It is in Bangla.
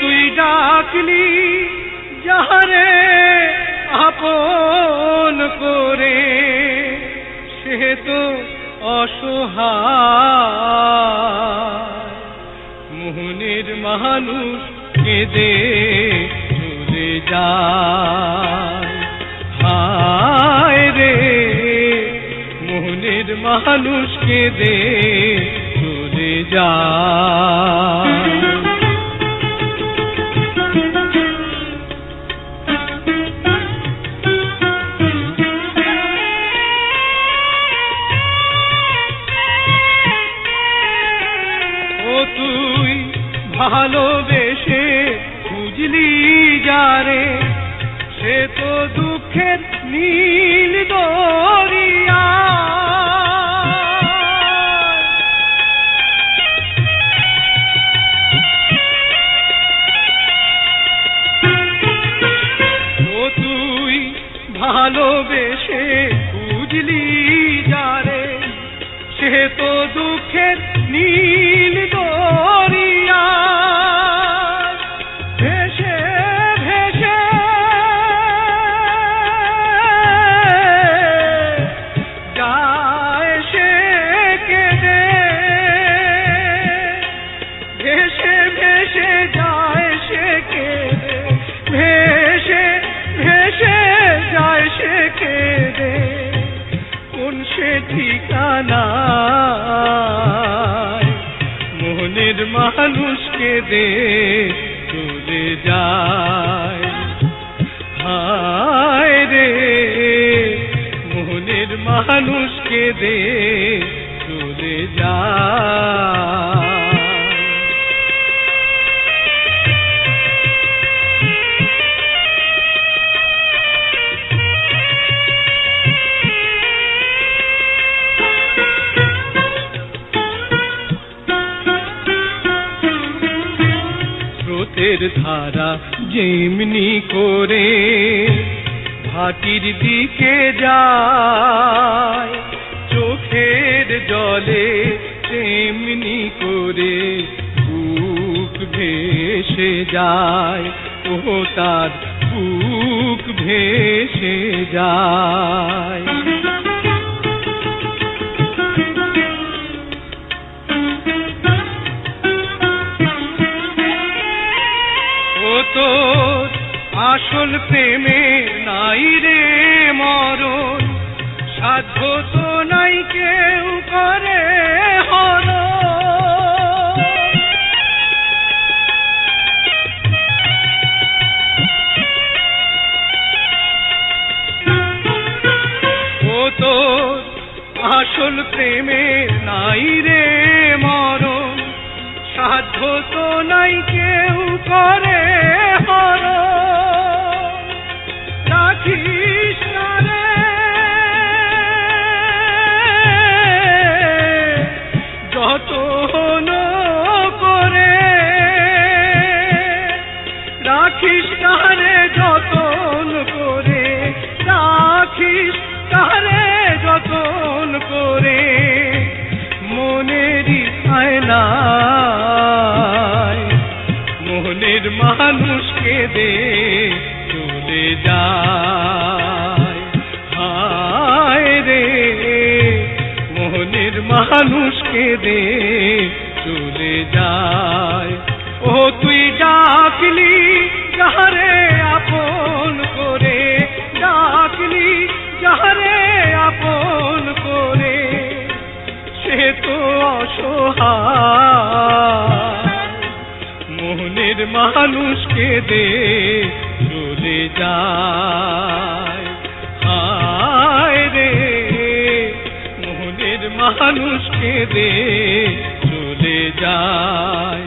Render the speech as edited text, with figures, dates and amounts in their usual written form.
তুই ডাকলি যাহারে আপন করে, সে তো অসহায় মোহনের মানুষ কেঁদে চলে যায়। হায় রে মোহনের মানুষ কেঁদে চলে যায়। তুই ভালোবেসে খুঁজলি যারে, সে তো দুঃখের নীল দরিয়া। ও তুই ভালোবেসে খুঁজলি যারে, সে তো দুঃখের নীল দরিয়া। ভেসে ভেসে যায় সে কেঁদে, ভেসে ভেসে যায় সে কেঁদে, ভেসে ভেসে যায় সে কেঁদে। কোন সে ঠিকানা মোহনের মানুষ কেঁদে চলে যায়। হায় রে মোহনের মানুষ কেঁদে চলে যায়। স্রোতের ধারা যেমনি করে ভাটির দিকে যায়, চোখের জলে তেমনি করে বুক ভেসে যায়। ও তার বুক ভেসে যায়। তোর আসল প্রেমে নাই রে মরণ, সাধ্য তো নাই কেউ করে হরণ। ও তোর আসল প্রেমে নাই রে মরণ, সাধ্য তো নাই কেউ করে হরণ। রাখিস না রে যতন করে, রাখিস না রে যতন করে, রাখিস না রে যতন করে। মনেরই আয়না মোহনের মানুষ কেঁদে চলে যায়। হায় রে মোহনের মানুষ কেঁদে চলে যায়। ও তুই ডাকলি যাহারে আপন করে, ডাকলি যাহারে আপন করে, সে তো অসহায় মোহনের মানুষ কেঁদে চলে যায়। হায় রে মোহনের মানুষ কেঁদে চলে যায়।